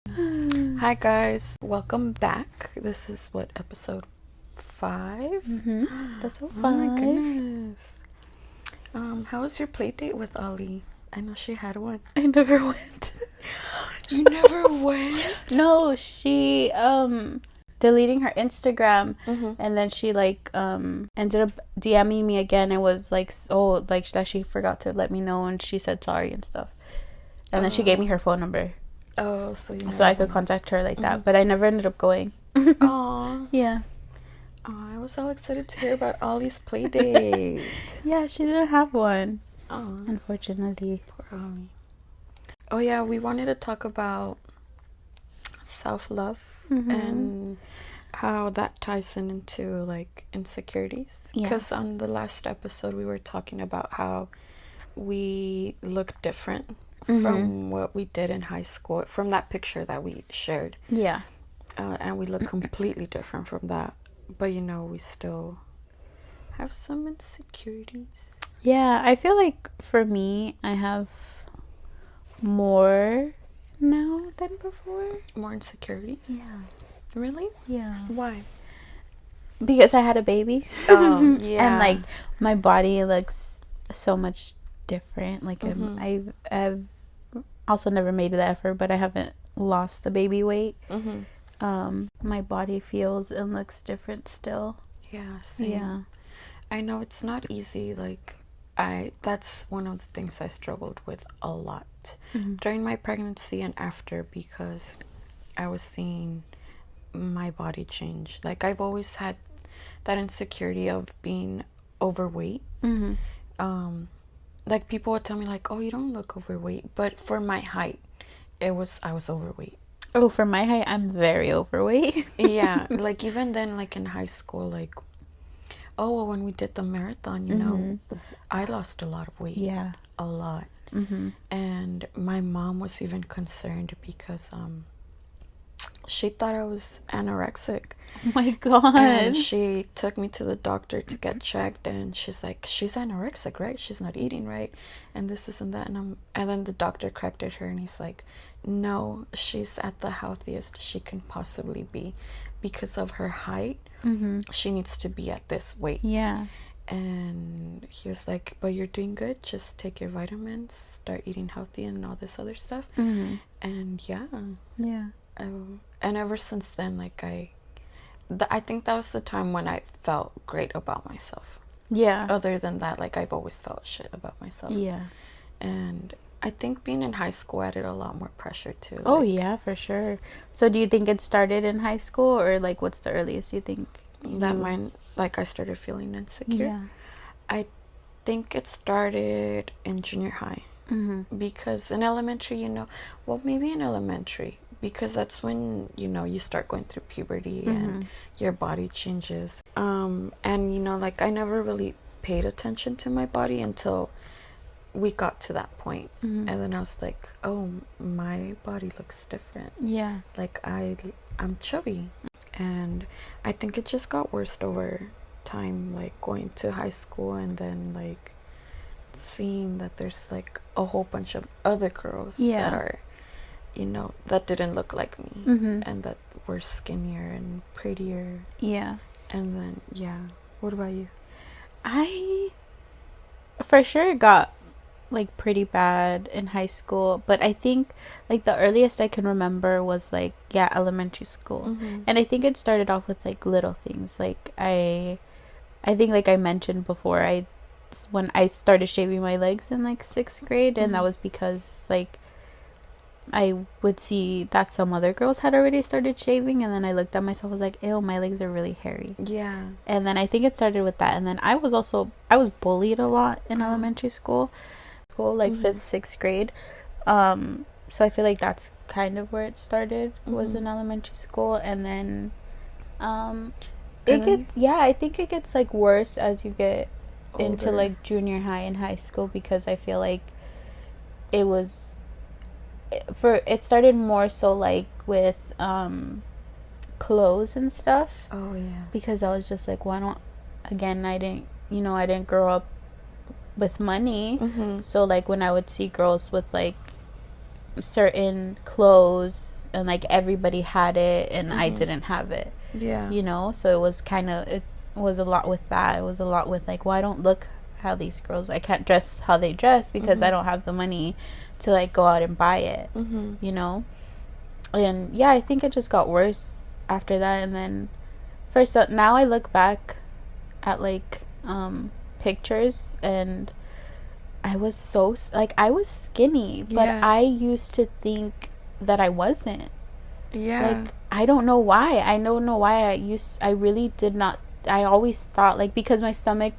Hi guys, welcome back. This is episode 5? That's so Oh fun. my goodness. How was your play date with Ali? I know she had one. I never went. You never went? No, she deleting her Instagram Mm-hmm. and then she ended up DMing me again and was like that she forgot to let me know and she said sorry and stuff. And then she gave me her phone number. Oh, so you So I could contact her like that, but I never ended up going. Aww. Yeah. Oh, I was so excited to hear about Ali's play date. Yeah, she didn't have one, Oh, unfortunately. poor Ali. Oh yeah, we wanted to talk about self-love and how that ties into like insecurities. Yeah. Because on the last episode we were talking about how we look different from what we did in high school, from that picture that we shared. Yeah. And we look completely different from that. But we still have some insecurities. Yeah, I feel like for me, I have more now than before. More insecurities? Yeah. Really? Yeah. Why? Because I had a baby. Oh, yeah. And like my body looks so much different. Like I've also never made the effort, but I haven't lost the baby weight. My body feels and looks different still. Yeah, same. Yeah. I know it's not easy. That's one of the things I struggled with a lot during my pregnancy and after, because I was seeing my body change. Like, I've always had that insecurity of being overweight. Like, people would tell me like, "Oh, you don't look overweight," but for my height, I was overweight. Oh, for my height, I'm very overweight. Yeah, like even then, like in high school, like, oh, well, when we did the marathon, I lost a lot of weight. Yeah. A lot. And my mom was even concerned because she thought I was anorexic. Oh my God. And she took me to the doctor to get checked, and she's like, "She's anorexic, right? She's not eating right, and this and that." And then the doctor corrected her, and he's like, "No, she's at the healthiest she can possibly be, because of her height. She needs to be at this weight." Yeah. And he was like, "But you're doing good. Just take your vitamins, start eating healthy, and all this other stuff." And yeah. And ever since then, like I think that was the time when I felt great about myself. Yeah. Other than that, like, I've always felt shit about myself. Yeah. And I think being in high school added a lot more pressure too. Oh yeah, for sure. So do you think it started in high school, or like what's the earliest you think I started feeling insecure? Yeah. I think it started in junior high. Because in elementary, maybe in elementary, because that's when, you start going through puberty and your body changes. And, like, I never really paid attention to my body until we got to that point. And then I was like, oh, my body looks different. Yeah. Like, I'm chubby. And I think it just got worse over time, like, going to high school and then, like, seeing that there's like a whole bunch of other girls that are that didn't look like me and that were skinnier and prettier. Yeah. And then what about you? I for sure got like pretty bad in high school, but I think like the earliest I can remember was like elementary school. And I think it started off with like little things. Like I think, like I mentioned before, when I started shaving my legs in like 6th grade, and that was because like I would see that some other girls had already started shaving, and then I looked at myself, I was like, ew, my legs are really hairy. Yeah. And then I think it started with that, and then I was bullied a lot in elementary school, like 5th, 6th grade. So I feel like that's kind of where it started, was in elementary school. And then I think it gets like worse as you get older, into like junior high and high school, because I feel like it started more so like with clothes and stuff. Oh yeah. Because I was just like, I didn't grow up with money. So like when I would see girls with like certain clothes and like everybody had it and I didn't have it. Yeah. You know, so it was a lot with that. It was a lot with like, well, I don't look how these girls, I can't dress how they dress because I don't have the money to like go out and buy it. You know? And yeah, I think it just got worse after that. And then first now I look back at like pictures, and I was so like, I was skinny, but I used to think that I wasn't. Like, I don't know why. I don't know why I really did not. I always thought, like, because my stomach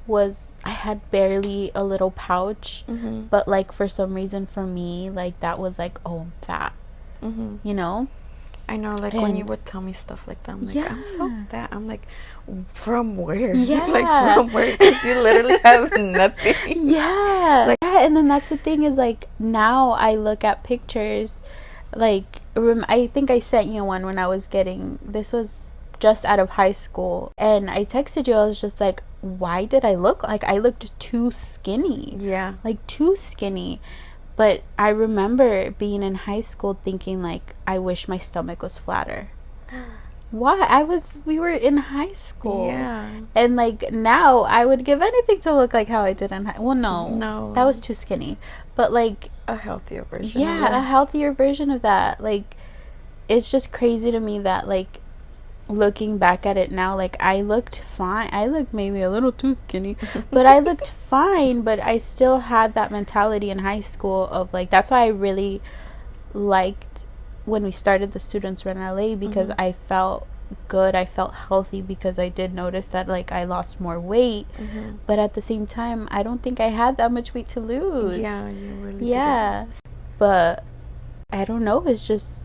was, I had barely a little pouch, but like for some reason for me, like that was like, oh, I'm fat. You know? I know, like, when you would tell me stuff like that, I'm like, I'm so fat. I'm like, from where? Like, from where? Because you literally have nothing. Like, and then that's the thing is, like, now I look at pictures, like, I think I sent you one when I was this was just out of high school, and I texted you, I was just like, why did I look like I looked too skinny? Like, too skinny. But I remember being in high school thinking, like, I wish my stomach was flatter. Why? We were in high school. And, like, now I would give anything to look like how I did in high school. Well, no. That was too skinny. But, like, a healthier version. A healthier version of that. Like, it's just crazy to me that, like, looking back at it now, like, I looked fine. I looked maybe a little too skinny, but I looked fine. But I still had that mentality in high school of, like, that's why I really liked when we started the Students Run LA, because I felt good, I felt healthy, because I did notice that, like, I lost more weight, but at the same time, I don't think I had that much weight to lose. You really didn't. But I don't know, it's just,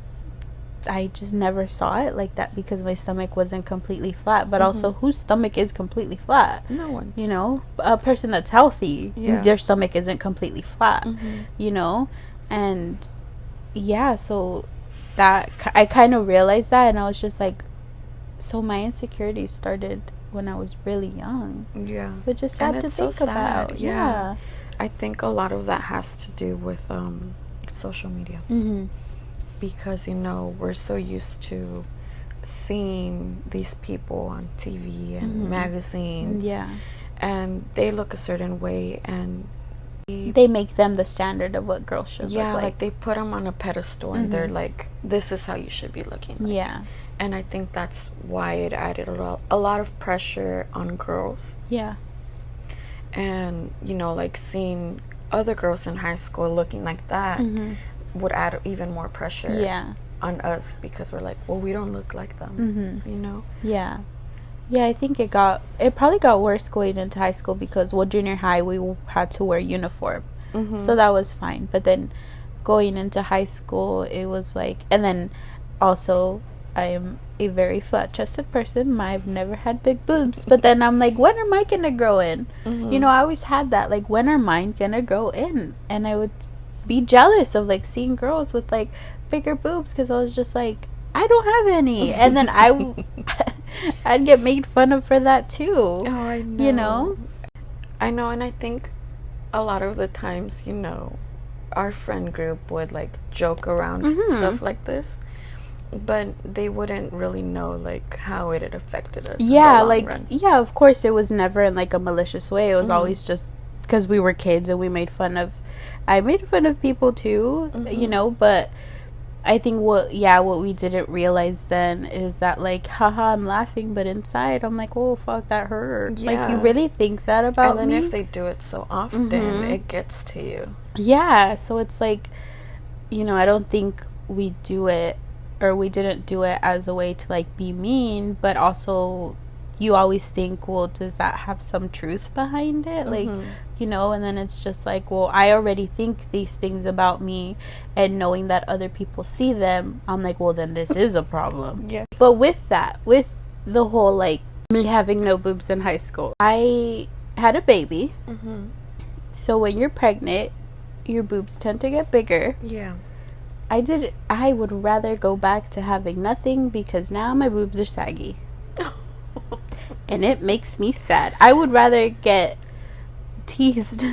I just never saw it like that because my stomach wasn't completely flat. But also, whose stomach is completely flat? No one. You know, a person that's healthy, their stomach isn't completely flat. You know, and so that I kind of realized that, and I was just like, so my insecurities started when I was really young. Which is sad to think about. I think a lot of that has to do with social media. Because, you know, we're so used to seeing these people on TV and magazines. And they look a certain way, and they make them the standard of what girls should look like. Like, they put them on a pedestal, and they're like, this is how you should be looking like. And I think that's why it added a lot of pressure on girls. And, you know, like, seeing other girls in high school looking like that would add even more pressure on us, because we're like, well, we don't look like them, you know? I think it probably got worse going into high school, because, well, junior high, we had to wear uniform, so that was fine. But then going into high school, it was like, and then also, I am a very flat-chested person. I've never had big boobs, but then I'm like, when are mine gonna grow in? You know, I always had that, like, when are mine gonna grow in? And I would be jealous of, like, seeing girls with, like, bigger boobs, because I was just like, I don't have any. And then I'd get made fun of for that too. I know. You know? I know, and I think a lot of the times, you know, our friend group would, like, joke around stuff like this, but they wouldn't really know, like, how it had affected us in the long run. Of course, it was never in, like, a malicious way. It was always just because we were kids and we made fun of, I made fun of people too, you know, but I think what we didn't realize then is that, like, haha, I'm laughing, but inside I'm like, oh, fuck, that hurt. Like, you really think that about me? And then if they do it so often, it gets to you. So it's like, you know, I don't think we do it, or we didn't do it as a way to, like, be mean, but also you always think, well, does that have some truth behind it? Like, you know, and then it's just like, well, I already think these things about me, and knowing that other people see them, I'm like, well, then this is a problem. But with the whole, like, me having no boobs in high school, I had a baby. So when you're pregnant, your boobs tend to get bigger. I would rather go back to having nothing, because now my boobs are saggy. And it makes me sad. I would rather get teased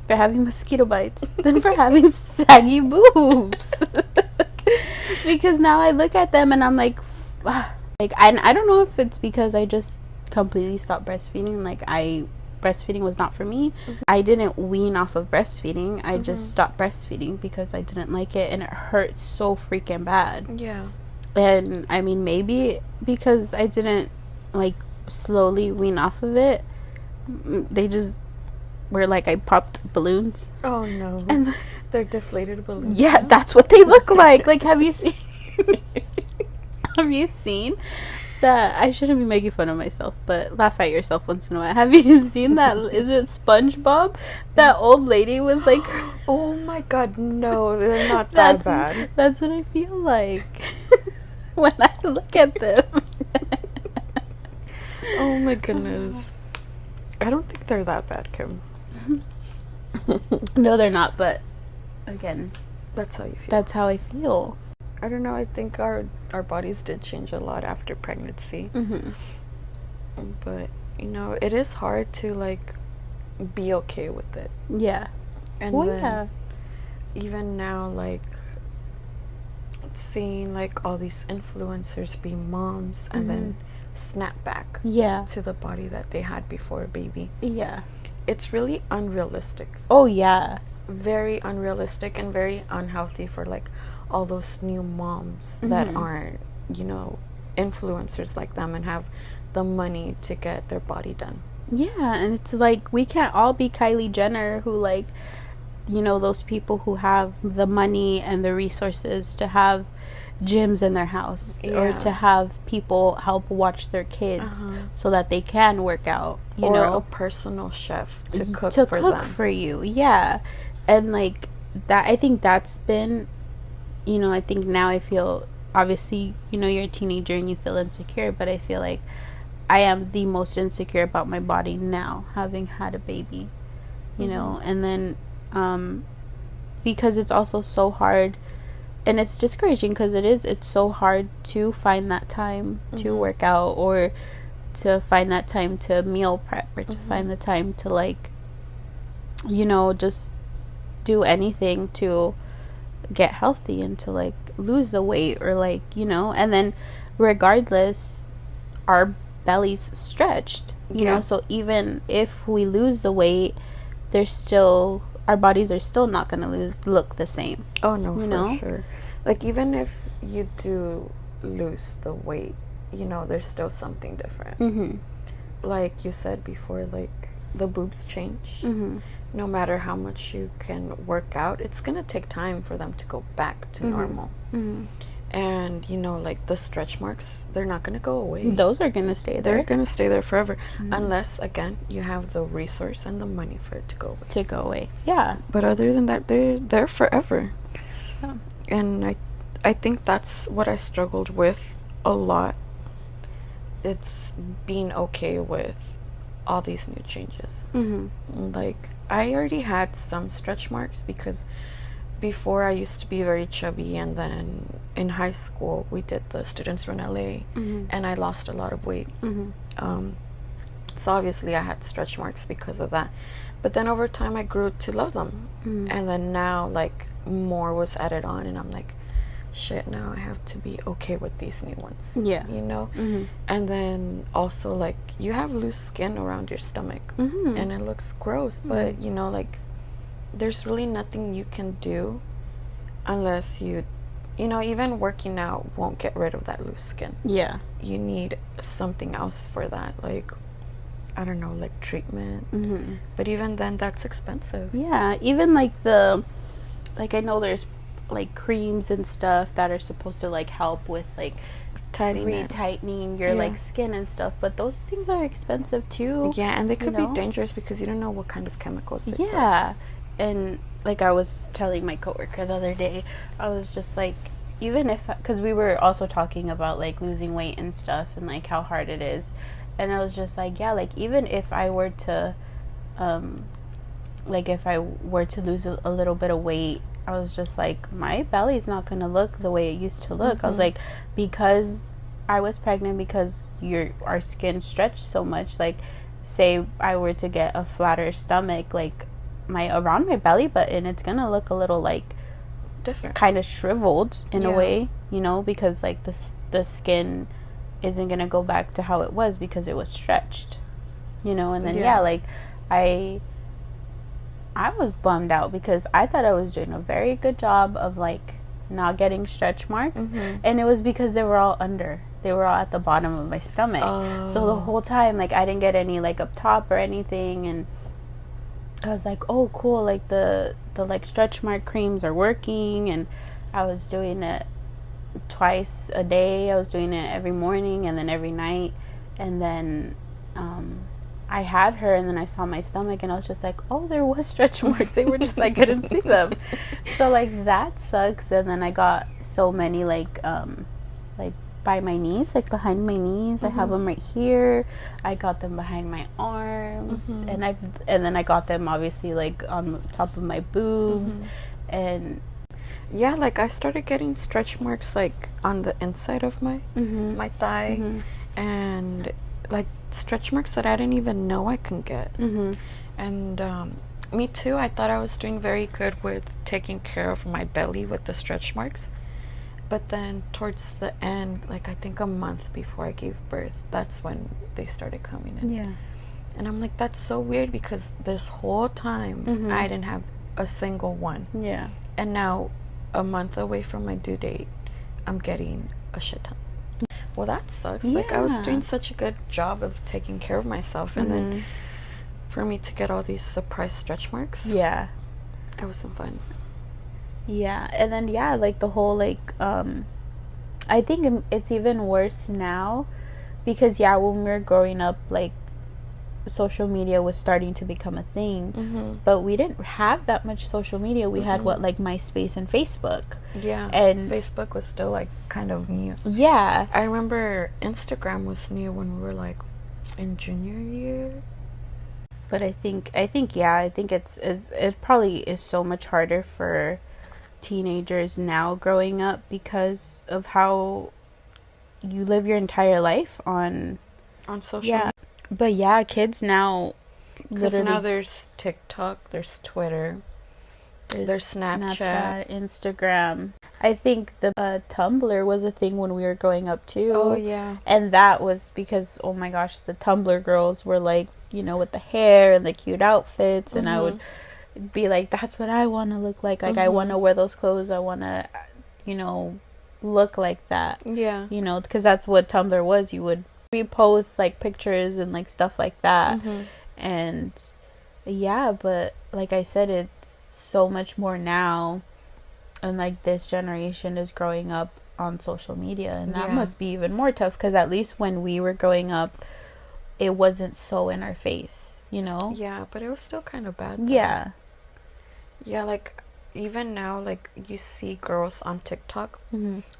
for having mosquito bites than for having saggy boobs. Because now I look at them and I'm like, like I don't know if it's because I just completely stopped breastfeeding. Like breastfeeding was not for me. I didn't wean off of breastfeeding. I just stopped breastfeeding because I didn't like it and it hurt so freaking bad. Yeah. And I mean, maybe because I didn't like slowly wean off of it, they just were like, I popped balloons. Oh no. And they're deflated balloons. Yeah, that's what they look like. Like, have you seen that? I shouldn't be making fun of myself, but laugh at yourself once in a while. Have you seen that? Is it SpongeBob? That old lady with like oh my god, no, they're not that bad. That's what I feel like when I look at them. Oh my goodness. I don't think they're that bad, Kim. No, they're not, but again, that's how you feel. That's how I feel. I don't know, I think our bodies did change a lot after pregnancy. But, you know, it is hard to, like, be okay with it. Yeah. And then, even now, like, seeing, like, all these influencers be moms and then snap back to the body that they had before a baby. Yeah. It's really unrealistic. Oh, yeah. Very unrealistic and very unhealthy for, like, all those new moms that aren't, you know, influencers like them and have the money to get their body done. Yeah, and it's like, we can't all be Kylie Jenner, who, like, you know, those people who have the money and the resources to have gyms in their house or to have people help watch their kids so that they can work out, you know, a personal chef to cook for you. Yeah. And like that, I think that's been, you know, I think now I feel, obviously, you know, you're a teenager and you feel insecure, but I feel like I am the most insecure about my body now, having had a baby, you know. And then because it's also so hard, and it's discouraging because it's so hard to find that time to work out, or to find that time to meal prep, or to find the time to, like, you know, just do anything to get healthy and to, like, lose the weight, or, like, you know. And then regardless, our belly's stretched, you know, so even if we lose the weight, there's still, our bodies are still not going to look the same. Oh no, for sure. Like, even if you do lose the weight, you know, there's still something different. Like you said before, like, the boobs change. No matter how much you can work out, it's gonna take time for them to go back to normal. And, you know, like, the stretch marks, they're not gonna go away. Those are gonna stay there. They're gonna stay there forever, unless, again, you have the resource and the money for it to go away. Yeah. But other than that, they're there forever. Yeah. And I think that's what I struggled with a lot. It's being okay with all these new changes. Like, I already had some stretch marks because before I used to be very chubby, and then in high school we did the Students Run LA, and I lost a lot of weight. So obviously I had stretch marks because of that. But then over time I grew to love them. And then now, like, more was added on, and I'm like, shit, now I have to be okay with these new ones. Yeah. You know? And then also, like, you have loose skin around your stomach, and it looks gross, but, you know, like, there's really nothing you can do unless you know, even working out won't get rid of that loose skin. Yeah. You need something else for that, like, I don't know, like treatment. But even then, that's expensive. Yeah, even like I know there's like creams and stuff that are supposed to like help with like retightening your like skin and stuff, but those things are expensive too. Yeah, and they could be dangerous because you don't know what kind of chemicals they put. And like I was telling my coworker the other day, I was just like, even if, because we were also talking about like losing weight and stuff and like how hard it is, and I was just like, yeah, like even if I were to lose a little bit of weight, I was just like, my belly's not gonna look the way it used to look. I was like, because I was pregnant, because our skin stretched so much, like, say I were to get a flatter stomach, like around my belly button, it's gonna look a little like different, kind of shriveled in a way, you know, because like the skin isn't gonna go back to how it was because it was stretched, you know. And then like I was bummed out because I thought I was doing a very good job of like not getting stretch marks, and it was because they were all at the bottom of my stomach. So the whole time, like, I didn't get any like up top or anything, and I was like, oh cool, like the like stretch mark creams are working. And I was doing it twice a day. I was doing it every morning and then every night. And then I had her, and then I saw my stomach, and I was just like, oh, there was stretch marks. They were just, I couldn't see them. So like that sucks. And then I got so many like by my knees, like behind my knees. I have them right here. I got them behind my arms, and then I got them obviously like on top of my boobs, and yeah, like I started getting stretch marks like on the inside of my my thigh, and like stretch marks that I didn't even know I can get. And me too. I thought I was doing very good with taking care of my belly with the stretch marks. But then towards the end, like I think a month before I gave birth, that's when they started coming in. Yeah. And I'm like, that's so weird because this whole time I didn't have a single one. Yeah. And now, a month away from my due date, I'm getting a shit ton. Well, that sucks. Yeah. Like I was doing such a good job of taking care of myself, and then for me to get all these surprise stretch marks. Yeah. It wasn't fun. Yeah, and then like the whole like I think it's even worse now because when we were growing up, like social media was starting to become a thing, but we didn't have that much social media. We had like MySpace and Facebook. Yeah, and Facebook was still like kind of new. Yeah, I remember Instagram was new when we were like in junior year. But I think it probably is so much harder for teenagers now growing up because of how you live your entire life on social media. But kids now, because now there's TikTok, there's Twitter, there's Snapchat, Instagram. I think the Tumblr was a thing when we were growing up too. Oh yeah. And that was because, oh my gosh, the Tumblr girls were like, you know, with the hair and the cute outfits, and I would be like, that's what I want to look like. Like I want to wear those clothes. I want to, you know, look like that. Yeah. You know, because that's what Tumblr was. You would repost like pictures and like stuff like that. And but like I said, it's so much more now, and like this generation is growing up on social media, and that must be even more tough because at least when we were growing up, it wasn't so in our face, you know? Yeah, but it was still kind of bad though. Yeah, like even now, like you see girls on TikTok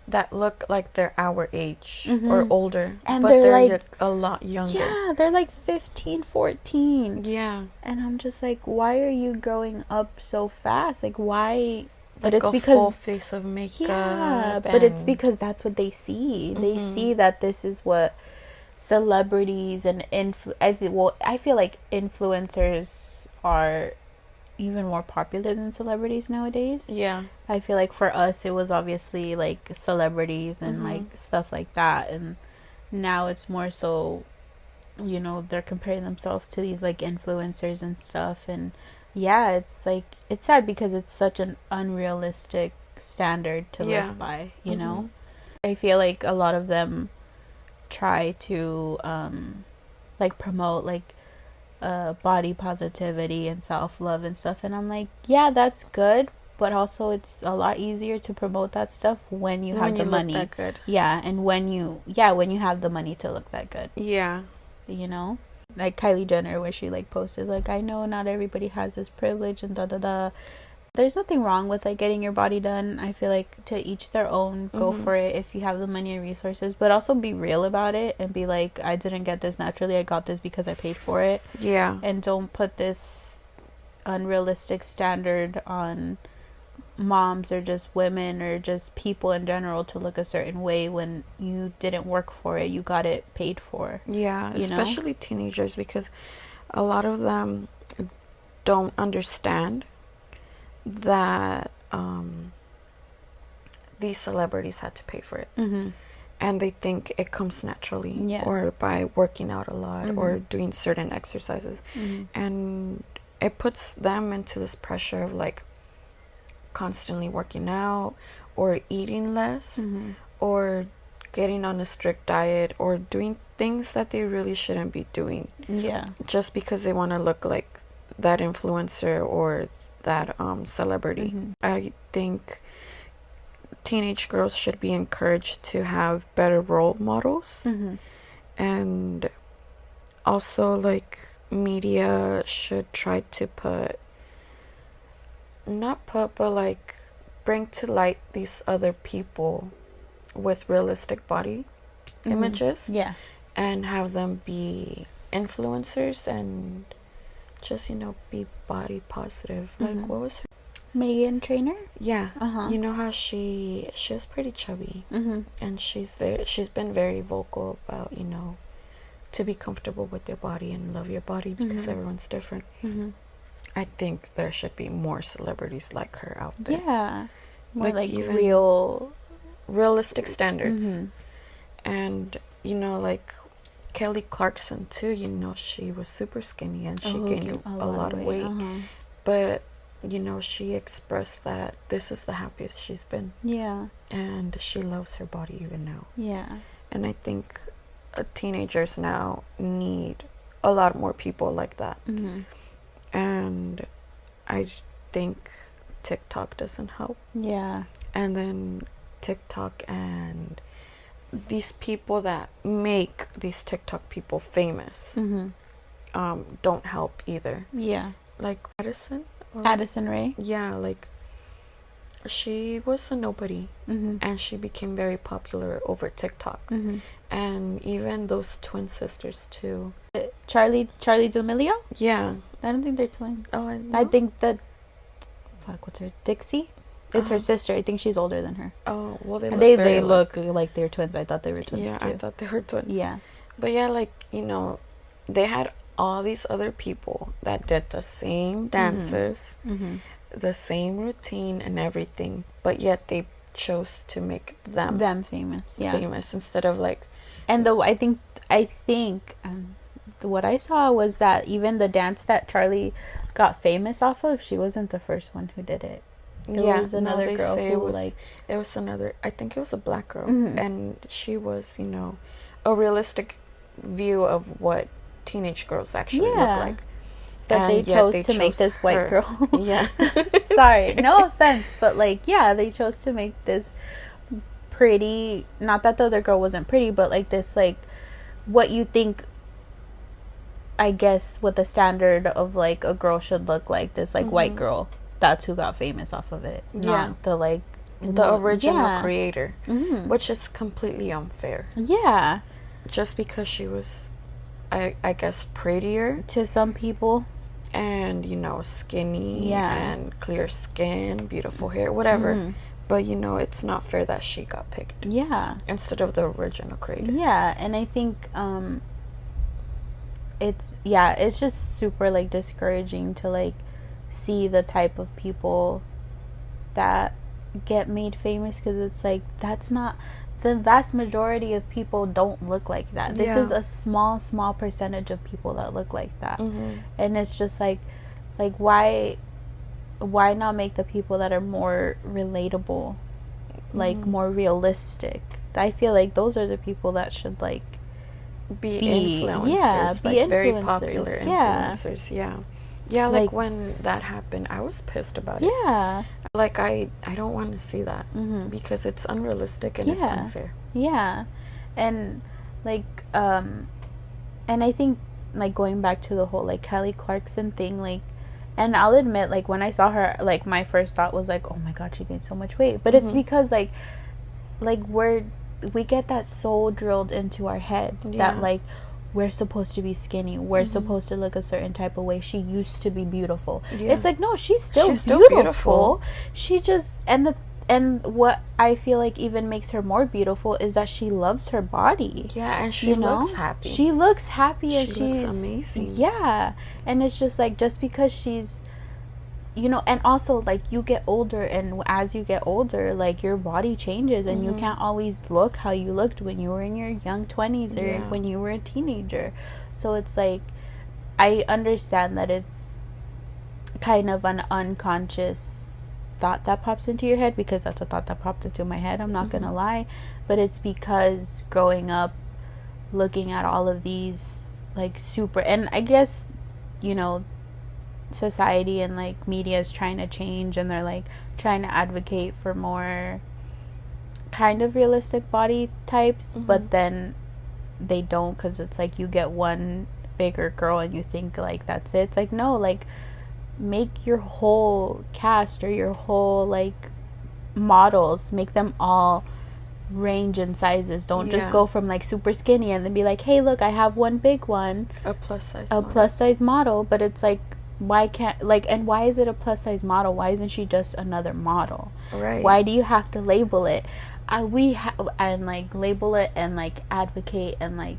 that look like they're our age or older, and but they're like a lot younger. Yeah, they're like 15, 14. Yeah. And I'm just like, why are you growing up so fast? Like, why? But like it's because full face of makeup. Yeah, but it's because that's what they see. They see that this is what celebrities and I feel like influencers are even more popular than celebrities nowadays. Yeah. I feel like for us it was obviously like celebrities and like stuff like that, and now it's more so, you know, they're comparing themselves to these like influencers and stuff, and it's like it's sad because it's such an unrealistic standard to live by, you know. I feel like a lot of them try to like promote like body positivity and self-love and stuff, and I'm like, that's good, but also it's a lot easier to promote that stuff when you have the money. Look that good. And when you have the money to look that good. You know, like Kylie Jenner, where she like posted like, I know not everybody has this privilege and There's nothing wrong with like getting your body done. I feel like to each their own. Go for it if you have the money and resources, but also be real about it and be like, I didn't get this naturally. I got this because I paid for it. Yeah. And don't put this unrealistic standard on moms or just women or just people in general to look a certain way when you didn't work for it. You got it paid for. Yeah, especially teenagers, because a lot of them don't understand that these celebrities had to pay for it. Mm-hmm. And they think it comes naturally, Yeah. or by working out a lot, Mm-hmm. or doing certain exercises. Mm-hmm. And it puts them into this pressure of like constantly working out, or eating less, Mm-hmm. or getting on a strict diet, or doing things that they really shouldn't be doing, Yeah. just because they want to look like that influencer or that celebrity. Mm-hmm. I think teenage girls should be encouraged to have better role models. Mm-hmm. And also, like, media should try to but like bring to light these other people with realistic body Mm-hmm. images, Yeah. and have them be influencers and just, be body positive. Mhm. Like, what was her? Meghan Trainor? Yeah. Uh-huh. You know how she was pretty chubby, Mm-hmm. and she's been very vocal about, to be comfortable with your body and love your body, because Mhm. everyone's different. Mm-hmm. I think there should be more celebrities like her out there. Yeah. More like even real realistic standards. Mm-hmm. And, like Kelly Clarkson too, she was super skinny and she gained a lot of weight. Uh-huh. But, she expressed that this is the happiest she's been. Yeah. And she loves her body even now. Yeah. And I think teenagers now need a lot more people like that. Mm-hmm. And I think TikTok doesn't help. Yeah. And then TikTok and these people that make these TikTok people famous Mm-hmm. Don't help either. Yeah. Like Addison Rae. Yeah, like she was a nobody, Mm-hmm. and she became very popular over TikTok. Mm-hmm. And even those twin sisters too. Charlie D'Amelio? Yeah. I don't think they're twins. Oh, I think that what's her Dixie is her Uh-huh. sister. I think she's older than her. Oh, well, they They look like they're twins. I thought they were twins Yeah, too. I thought they were twins. Yeah. But yeah, like, they had all these other people that did the same dances, Mm-hmm. the same routine and everything, but yet they chose to make them famous. Yeah. famous instead of like. And I think what I saw was that even the dance that Charlie got famous off of, she wasn't the first one who did it. It was another girl who it was another. I think it was a black girl, Mhm. and she was, a realistic view of what teenage girls actually look like. But And they yet chose to make this white her. girl. Yeah. Sorry, no offense, but they chose to make this pretty. Not that the other girl wasn't pretty, but this what you think. I guess what the standard of a girl should look like, this white girl. That's who got famous off of it. Yeah. Not the original creator, Mm-hmm. which is completely unfair. Yeah. Just because she was, I guess, prettier To some people. and, skinny Yeah. and clear skin, beautiful hair, whatever. Mhm. But, it's not fair that she got picked Yeah. instead of the original creator. Yeah, and I think it's just super discouraging to see the type of people that get made famous, because it's that's not the vast majority of people don't look like that. This is a small percentage of people that look like that. Mm-hmm. And it's just why not make the people that are more relatable, more realistic? I feel those are the people that should be influencers. Yeah, be very influencers. popular Yeah. influencers. Yeah, when that happened, I was pissed about it. Yeah. I don't want to see that, Mm-hmm. because it's unrealistic and it's unfair. Yeah. And and I think going back to the whole Kelly Clarkson thing, and I'll admit when I saw her, my first thought was oh my god, she gained so much weight. But it's because we get that so drilled into our head that we're supposed to be skinny, we're supposed to look a certain type of way, she used to be beautiful. It's no, she's still beautiful. She just and what I feel even makes her more beautiful is that she loves her body. Yeah, and she looks happy. She looks happy, and she looks amazing. Yeah, and it's just just because she's you know, and also like you get older, and as you get older, like your body changes, and you can't always look how you looked when you were in your young 20s or when you were a teenager. So it's like, I understand that it's kind of an unconscious thought that pops into your head, because that's a thought that popped into my head, I'm not gonna lie. But it's because growing up looking at all of these like super, and I guess, you know, society and like media is trying to change, and they're like trying to advocate for more kind of realistic body types, but then they don't, because it's like you get one bigger girl and you think like that's it. It's like, no, like make your whole cast or your whole like models, make them all range in sizes. Don't just go from like super skinny and then be like, hey, look, I have one big one, a plus size model. But it's like, why can't, like, and why is it a plus size model? Why isn't she just another model? Right. Why do you have to label it? And like label it and like advocate and like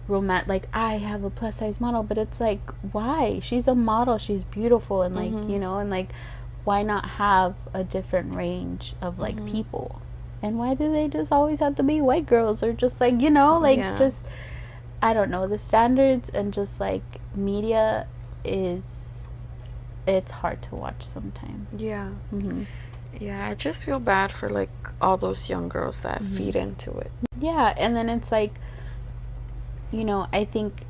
like, I have a plus size model, but it's like, why? She's a model, she's beautiful, and like, you know, and like, why not have a different range of like people? And why do they just always have to be white girls, or just like, you know, like just, I don't know, the standards and just like media it's hard to watch sometimes. Yeah. Yeah, I just feel bad for like all those young girls that feed into it. Yeah, and then it's like, you know, I think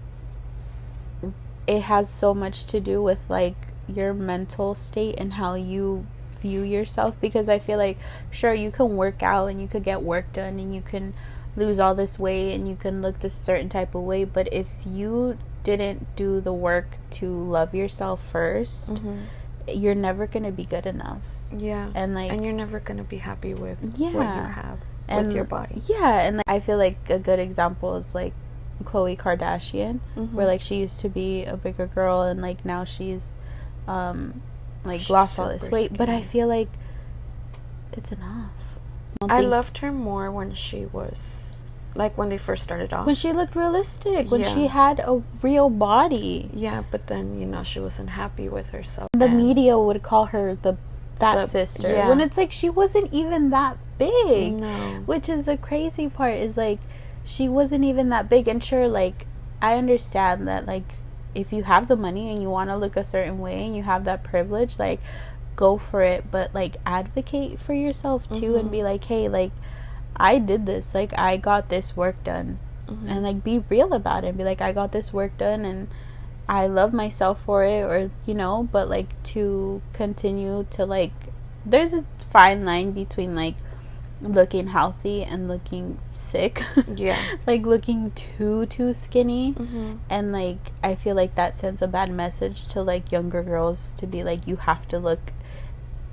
it has so much to do with like your mental state and how you view yourself, because I feel like, sure, you can work out and you could get work done and you can lose all this weight and you can look this certain type of way, but if you didn't do the work to love yourself first, you're never gonna be good enough. Yeah. And like, and you're never gonna be happy with what you have with your body. Yeah. And like, I feel like a good example is like Khloe Kardashian, where like she used to be a bigger girl and like now she's like lost all this weight, but I feel like it's enough. I loved her more when she was like, when they first started off, when she looked realistic, when she had a real body. Yeah, but then, you know, she wasn't happy with herself. The media would call her the fat sister, when it's like she wasn't even that big. No. Which is the crazy part, is like she wasn't even that big. And sure, like, I understand that like if you have the money and you want to look a certain way and you have that privilege, like, go for it, but like advocate for yourself too, and be like, hey, like, I did this, like, I got this work done, and like be real about it and be like, I got this work done and I love myself for it, or, you know, but like to continue to like, there's a fine line between like looking healthy and looking sick. Yeah. Like looking too skinny, and like I feel like that sends a bad message to like younger girls, to be like, you have to look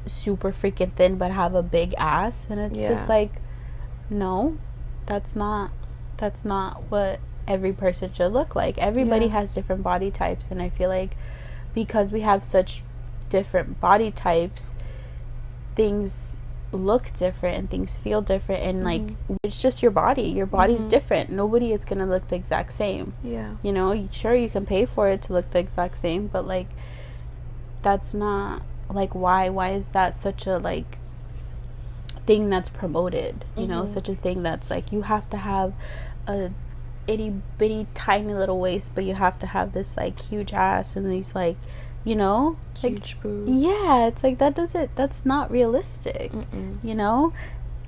super freaking thin but have a big ass, and it's just like, no, that's not what every person should look like. Everybody has different body types, and I feel like because we have such different body types, things look different and things feel different, and like, it's just your body's different. Nobody is gonna look the exact same. Yeah. You know, sure, you can pay for it to look the exact same, but like, that's not like, why is that such a like thing that's promoted, you know, such a thing that's like, you have to have a itty bitty tiny little waist, but you have to have this like huge ass and these like, you know, huge like, boobs. Yeah, it's like, that's not realistic. You know.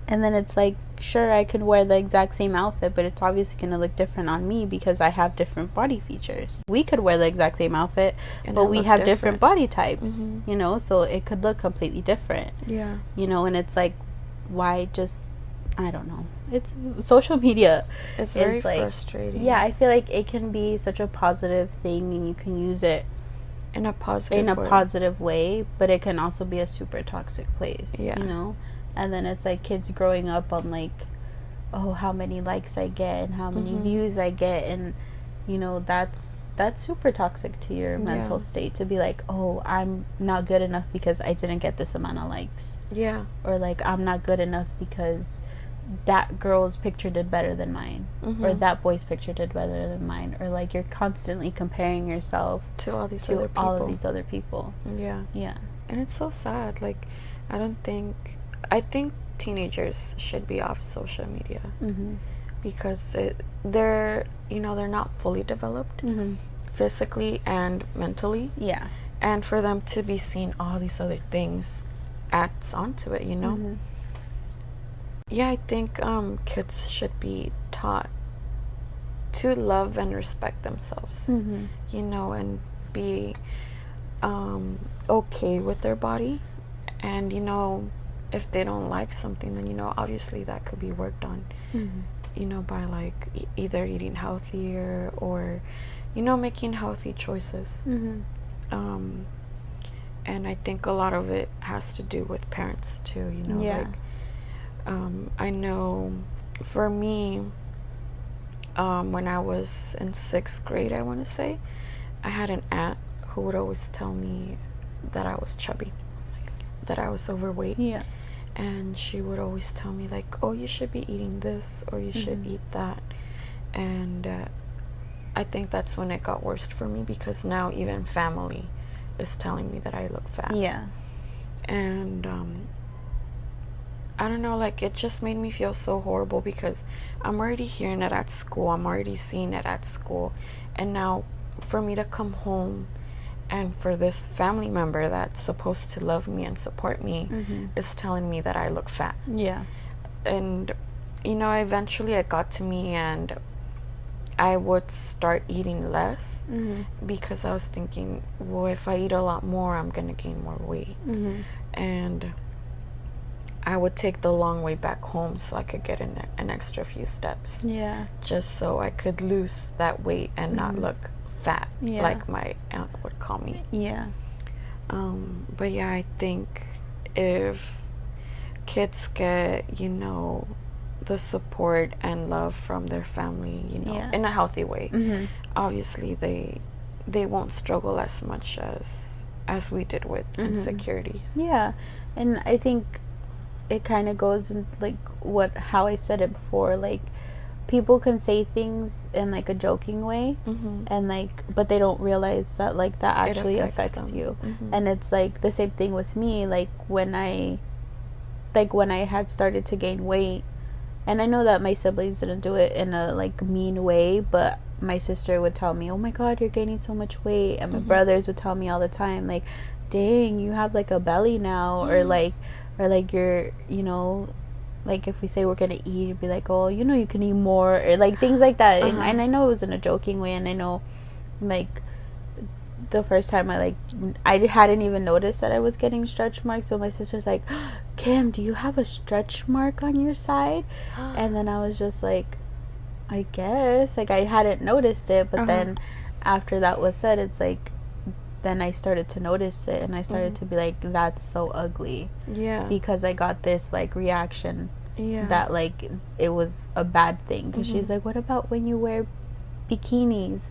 And then it's like, sure, I could wear the exact same outfit, but it's obviously going to look different on me because I have different body features. We could wear the exact same outfit, but we have different body types, you know, so it could look completely different. Yeah. You know, and it's like, why just, I don't know. It's social media. It's very like, frustrating. Yeah, I feel like it can be such a positive thing, and you can use it in a positive way, but it can also be a super toxic place. Yeah. You know? And then it's like kids growing up on like, oh, how many likes I get and how many views I get, and you know, that's super toxic to your mental state, to be like, oh, I'm not good enough because I didn't get this amount of likes. Yeah. Or like, I'm not good enough because that girl's picture did better than mine, or that boy's picture did better than mine, or like, you're constantly comparing yourself to all of these other people. Yeah. And it's so sad. Like, I think teenagers should be off social media because they're not fully developed physically and mentally. Yeah. And for them to be seeing all these other things adds onto it, Yeah, I think kids should be taught to love and respect themselves, and be okay with their body. And, if they don't like something, then, obviously that could be worked on, by like either eating healthier or, making healthy choices. And I think a lot of it has to do with parents too, like, I know for me, when I was in 6th grade, I want to say, I had an aunt who would always tell me that I was chubby, that I was overweight. Yeah. And she would always tell me, like, oh, you should be eating this or you should eat that. And I think that's when it got worse for me, because now even family is telling me that I look fat. Yeah. And I don't know, like, it just made me feel so horrible, because I'm already hearing it at school, I'm already seeing it at school, and now for me to come home and for this family member that's supposed to love me and support me is telling me that I look fat. Yeah. And eventually it got to me, and I would start eating less because I was thinking, well, if I eat a lot more, I'm gonna gain more weight. And I would take the long way back home so I could get an extra few steps. Yeah. Just so I could lose that weight and not look fat, like my aunt would call me. Yeah. But yeah, I think if kids get, the support and love from their family, in a healthy way, obviously they won't struggle as much as we did with insecurities. Yeah. And I think it kind of goes in, like, how I said it before, like, people can say things in, like, a joking way, and, like, but they don't realize that, like, that actually affects you. And it's, like, the same thing with me, like, when I had started to gain weight, and I know that my siblings didn't do it in a, like, mean way, but my sister would tell me, oh my god, you're gaining so much weight, and my brothers would tell me all the time, like, dang, you have, like, a belly now, or like you're, like, if we say we're gonna eat, it'd be like, oh, you can eat more, or, like, things like that. And I know it was in a joking way, and I know, like, the first time I hadn't even noticed that I was getting stretch marks, so my sister's like, Kim, do you have a stretch mark on your side? And then I was just like, I guess, like, I hadn't noticed it, but then after that was said, it's like, then I started to notice it, and I started to be like, that's so ugly. Yeah. Because I got this, like, reaction that, like, it was a bad thing. Because she's like, what about when you wear bikinis?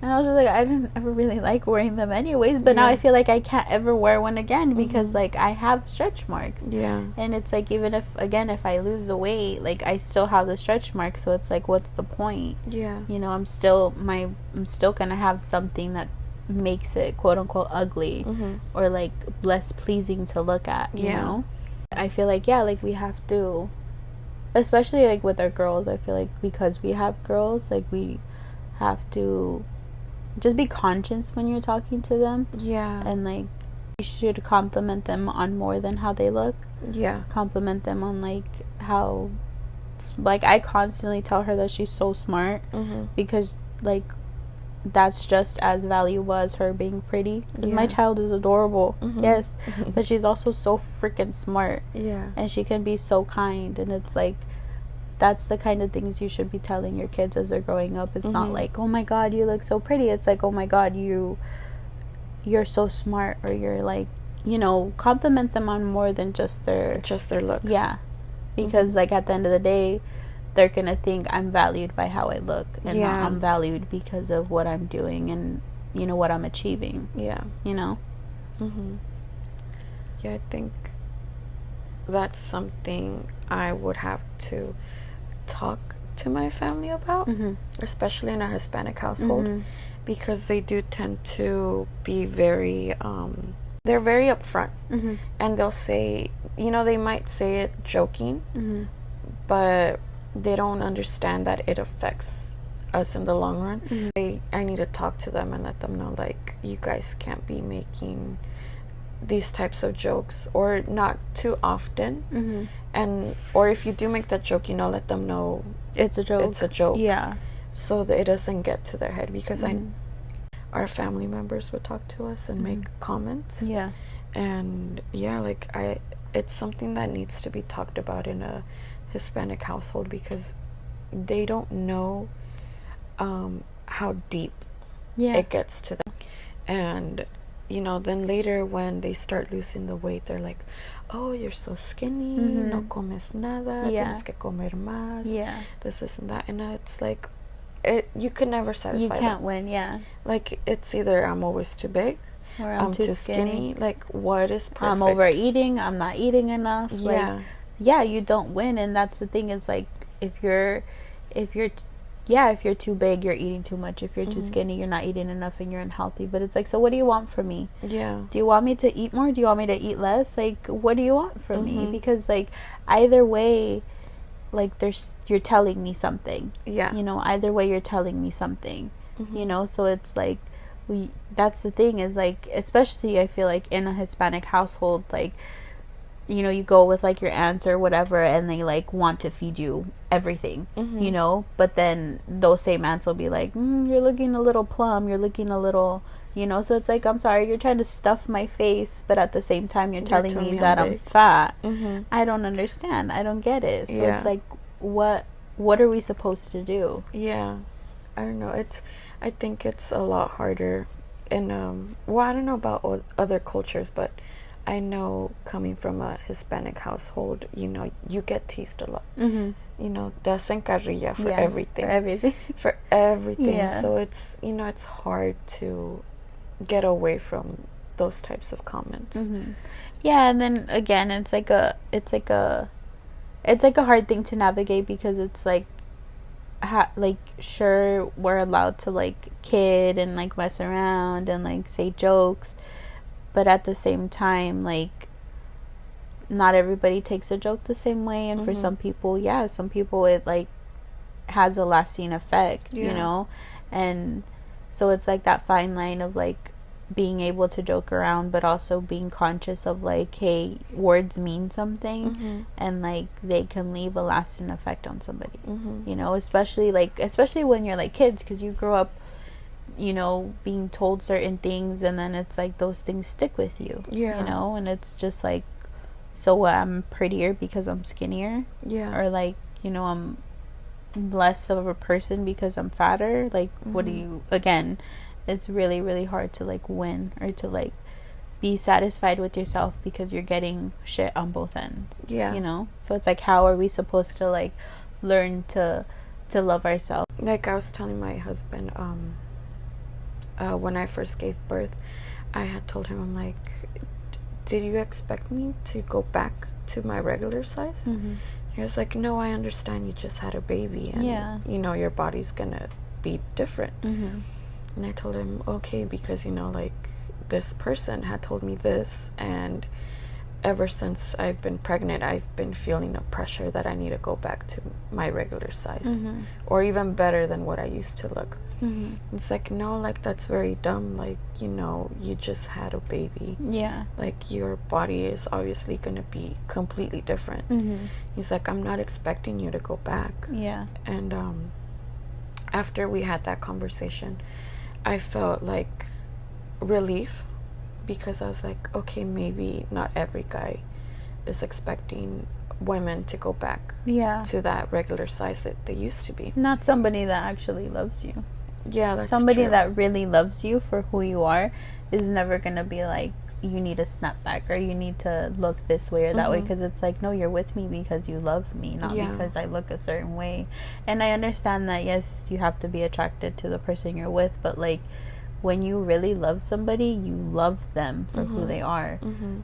And I was just like, I didn't ever really like wearing them anyways, but now I feel like I can't ever wear one again because, like, I have stretch marks. Yeah. And it's like, even if I lose the weight, like, I still have the stretch marks, so it's like, what's the point? Yeah. I'm still gonna have something that makes it quote unquote ugly or, like, less pleasing to look at, you know? I feel like, like, we have to, especially, like, with our girls, I feel like because we have girls, like, we have to just be conscious when you're talking to them. Yeah. And, like, you should compliment them on more than how they look. Yeah. Compliment them on, like, how, like, I constantly tell her that she's so smart because, like, that's just as valuable as her being pretty. My child is adorable, yes, but she's also so freaking smart. Yeah. And she can be so kind, and it's like, that's the kind of things you should be telling your kids as they're growing up. It's not like, oh my god, you look so pretty. It's like, oh my god, you're so smart, or you're, like, compliment them on more than just their looks. Yeah. Because like, at the end of the day, they're gonna think I'm valued by how I look, and not I'm valued because of what I'm doing and what I'm achieving. Yeah. Yeah, I think that's something I would have to talk to my family about, especially in a Hispanic household, because they do tend to be very they're very upfront, and they'll say, they might say it joking, but they don't understand that it affects us in the long run. I need to talk to them and let them know, like, you guys can't be making these types of jokes, or not too often, and or if you do make that joke, let them know it's a joke. Yeah, so that it doesn't get to their head, because our family members would talk to us and make comments. Yeah. And like it's something that needs to be talked about in a Hispanic household, because they don't know how deep it gets to them. And then later when they start losing the weight, they're like, oh, you're so skinny, no comes nada, tienes que comer más, this and that. And it's like, you can never satisfy them. You can't them. win, Like, it's either I'm always too big, or I'm too skinny. Like, what is perfect? I'm overeating, I'm not eating enough. You don't win. And that's the thing, is like, if you're too big, you're eating too much. If you're too skinny, you're not eating enough and you're unhealthy. But it's like, so what do you want from me? Yeah. Do you want me to eat more? Do you want me to eat less? Like, what do you want from me? Because, like, either way, like, you're telling me something. Yeah. Either way, you're telling me something. So it's like, that's the thing, is like, especially I feel like in a Hispanic household, like, you go with like your aunts or whatever, and they like want to feed you everything, but then those same aunts will be like, you're looking a little plump, you're looking a little, so it's like, I'm sorry, you're trying to stuff my face, but at the same time you're telling me that I'm fat. I don't understand. I don't get it. So it's like, what are we supposed to do? Yeah, I don't know. I think it's a lot harder in I don't know about other cultures, but I know, coming from a Hispanic household, you get teased a lot. Te hacen carrilla for everything. For everything. Yeah. So it's, it's hard to get away from those types of comments. Yeah, and then again, it's like a hard thing to navigate, because it's like, sure, we're allowed to like kid and like mess around and like say jokes, but at the same time, like, not everybody takes a joke the same way, and for some people it like has a lasting effect, and so it's like that fine line of like being able to joke around, but also being conscious of like, hey, words mean something, and like they can leave a lasting effect on somebody, especially when you're like kids, because you grow up being told certain things, and then it's like those things stick with you. And it's just like, so I'm prettier because I'm skinnier, or like, I'm less of a person because I'm fatter. Like, what do you, again, it's really, really hard to like win, or to like be satisfied with yourself, because you're getting shit on both ends. So it's like, how are we supposed to like learn to love ourselves? Like I was telling my husband, when I first gave birth, I had told him, I'm like, did you expect me to go back to my regular size? He was like, no, I understand, you just had a baby, and your body's gonna be different. And I told him, okay, because like, this person had told me this, and ever since I've been pregnant, I've been feeling a pressure that I need to go back to my regular size, or even better than what I used to look. It's like, no, like, that's very dumb. Like, you just had a baby. Like, your body is obviously going to be completely different. He's like, I'm not expecting you to go back. And after we had that conversation, I felt like relief, because I was like, okay, maybe not every guy is expecting women to go back to that regular size that they used to be. Not somebody that actually loves you. That's somebody true. That really loves you for who you are is never gonna be like, you need to snap back, or you need to look this way or that way, because it's like, no, you're with me because you love me, not because I look a certain way. And I understand that, yes, you have to be attracted to the person you're with, but like, when you really love somebody, you love them for who they are.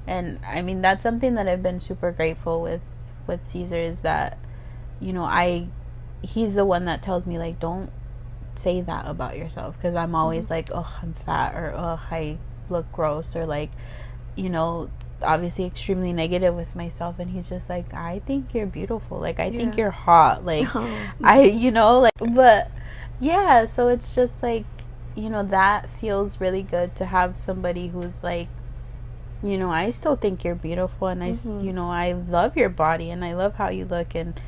And I mean, that's something that I've been super grateful with Caesar, is that, he's the one that tells me, like, don't say that about yourself, because I'm always like, oh, I'm fat, or oh, I look gross, or like, obviously extremely negative with myself, and he's just like, I think you're beautiful, like I think you're hot, like but yeah, so it's just like, that feels really good to have somebody who's like, I still think you're beautiful, and I love your body, and I love how you look, and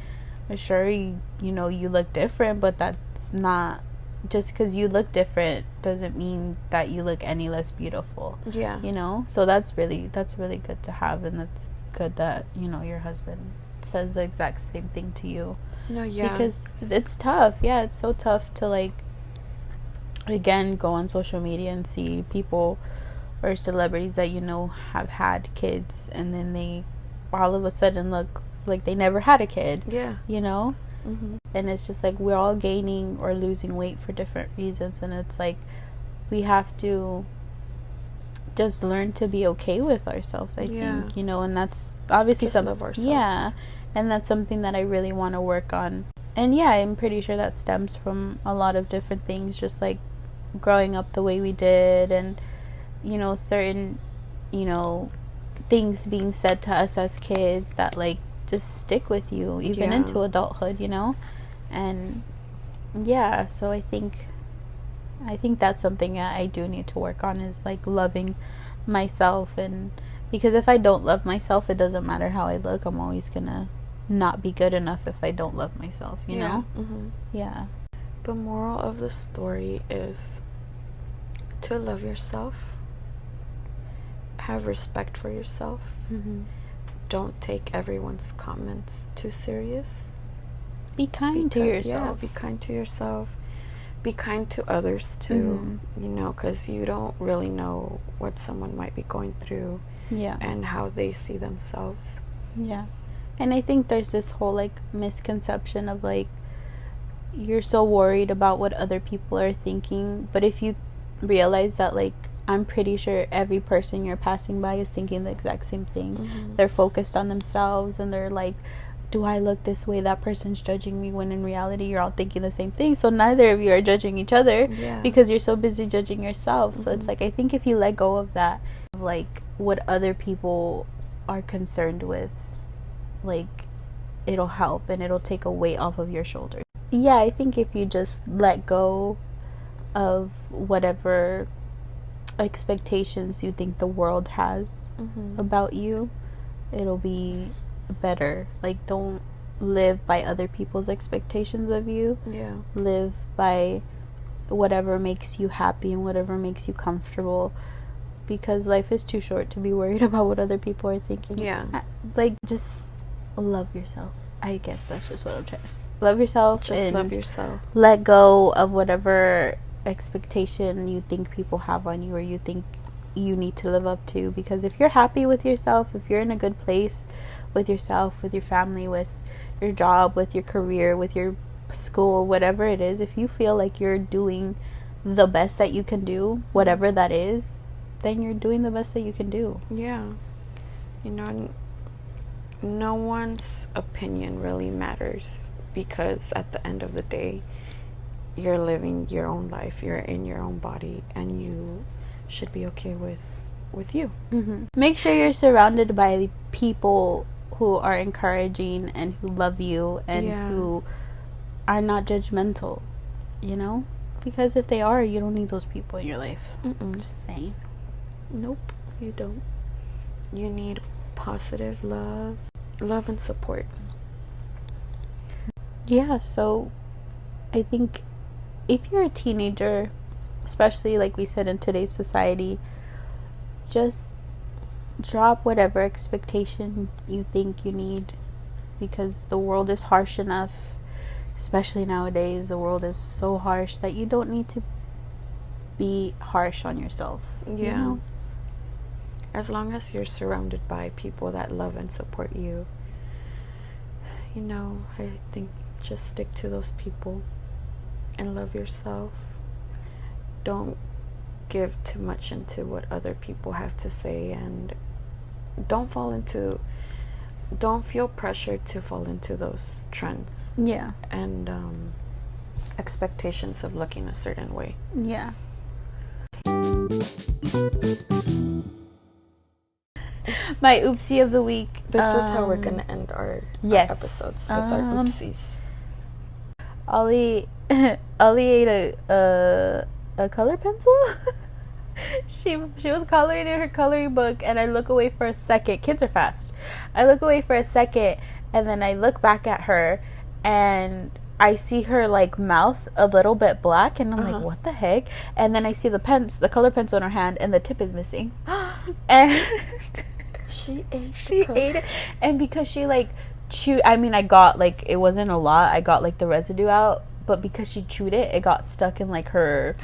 sure, you look different, but that's not, just because you look different doesn't mean that you look any less beautiful. So that's really good to have, and that's good that your husband says the exact same thing to you. Because it's tough. It's so tough to, like, again, go on social media and see people or celebrities that have had kids, and then they all of a sudden look like they never had a kid. And it's just like, we're all gaining or losing weight for different reasons, and it's like, we have to just learn to be okay with ourselves, I think, and that's obviously just love ourselves. And that's something that I really want to work on. And I'm pretty sure that stems from a lot of different things, just like growing up the way we did, and certain things being said to us as kids that, like, just stick with you even into adulthood, and so I think that's something that I do need to work on, is like loving myself. And because if I don't love myself, it doesn't matter how I look, I'm always gonna not be good enough if I don't love myself, you know. The moral of the story is to love yourself, have respect for yourself. Don't take everyone's comments too serious. Be kind to yourself. Be kind to yourself. Be kind to others too. Because you don't really know what someone might be going through. And how they see themselves. And I think there's this whole, like, misconception of, like, you're so worried about what other people are thinking, but if you realize that, like, I'm pretty sure every person you're passing by is thinking the exact same thing. They're focused on themselves, and they're like, do I look this way? That person's judging me, when in reality you're all thinking the same thing. So neither of you are judging each other because you're so busy judging yourself. So it's like, I think if you let go of that, like, what other people are concerned with, like, it'll help, and it'll take a weight off of your shoulders. I think if you just let go of whatever expectations you think the world has about you, it'll be better. Like, don't live by other people's expectations of you. Live by whatever makes you happy and whatever makes you comfortable, because life is too short to be worried about what other people are thinking. Like, just love yourself. I guess that's just what I'm trying to say. Love yourself. Just love yourself. Let go of whatever expectation you think people have on you, or you think you need to live up to. Because if you're happy with yourself, if you're in a good place with yourself, with your family, with your job, with your career, with your school, whatever it is, if you feel like you're doing the best that you can do, whatever that is, then you're doing the best that you can do. No one's opinion really matters, because at the end of the day, you're living your own life, you're in your own body, and you should be okay with you. Make sure you're surrounded by people who are encouraging and who love you and who are not judgmental, because if they are, you don't need those people in your life. Just saying. Nope, you don't. You need positive love and support. So I think if you're a teenager, especially like we said in today's society, just drop whatever expectation you think you need, because the world is harsh enough, especially nowadays. The world is so harsh that you don't need to be harsh on yourself. As long as you're surrounded by people that love and support you, I think just stick to those people and love yourself. Don't give too much into what other people have to say, and don't feel pressured to fall into those trends and expectations of looking a certain way. My oopsie of the week. This is how we're gonna end our episodes, with our oopsies. Ollie ate a color pencil. She was coloring in her coloring book, and I look away for a second. Kids are fast. I look away for a second, and then I look back at her, and I see her like mouth a little bit black, and I'm like, what the heck? And then I see the color pencil in her hand, and the tip is missing. And she ate it, and because she like chewed, I mean, I got like, it wasn't a lot, I got like the residue out, but because she chewed it, it got stuck in like her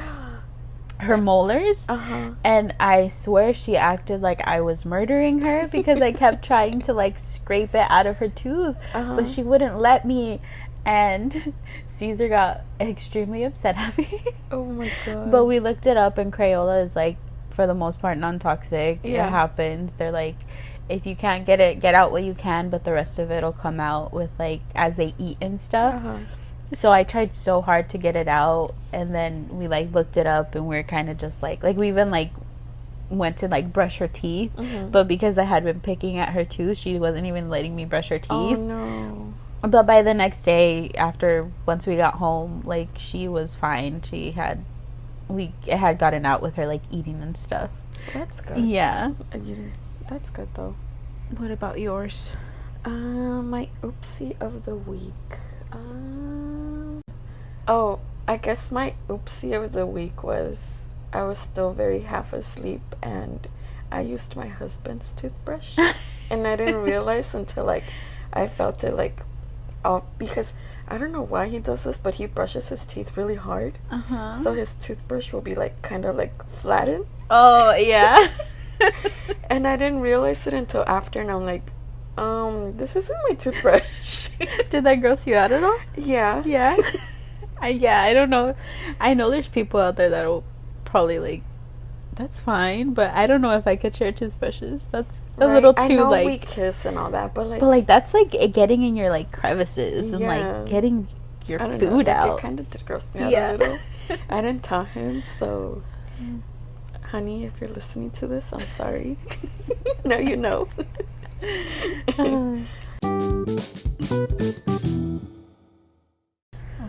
molars. And I swear she acted like I was murdering her, because I kept trying to like scrape it out of her tooth, but she wouldn't let me. And Caesar got extremely upset at me. Oh my god. But we looked it up, and Crayola is like, for the most part, non-toxic. It happens. They're like, if you can't get it, get out what you can, but the rest of it'll come out with like as they eat and stuff. So I tried so hard to get it out, and then we like looked it up, and we're kind of just like we even like went to like brush her teeth, but because I had been picking at her tooth, she wasn't even letting me brush her teeth. Oh no. But by the next day, once we got home, like she was fine. It had gotten out with her like eating and stuff. That's good. Yeah. That's good though. What about yours? My oopsie of the week. I guess my oopsie of the week was I was still very half asleep, and I used my husband's toothbrush, and I didn't realize until like I felt it like, because I don't know why he does this, but he brushes his teeth really hard, so his toothbrush will be like kind of like flattened. Oh yeah. And I didn't realize it until after, and I'm like, this isn't my toothbrush. Did that gross you out at all? Yeah. Yeah. I don't know. I know there's people out there that'll probably like, that's fine, but I don't know if I could share toothbrushes. That's a little too, I know like, we kiss and all that, but like that's like getting in your like crevices and like getting your food out. It kind of did gross me out a little. I didn't tell him, so honey, if you're listening to this, I'm sorry. Now you know.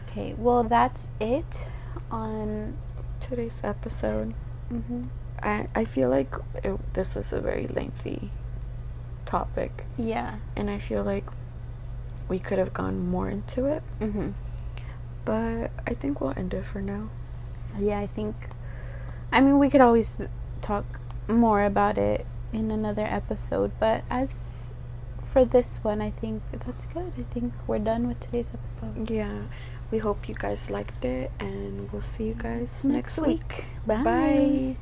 Okay, well that's it on today's episode. I feel like this was a very lengthy topic. Yeah. And I feel like we could have gone more into it. But I think we'll end it for now. Yeah, I mean, we could always talk more about it in another episode, but as for this one, I think that's good. I think we're done with today's episode. Yeah. We hope you guys liked it, and we'll see you guys next week. Bye.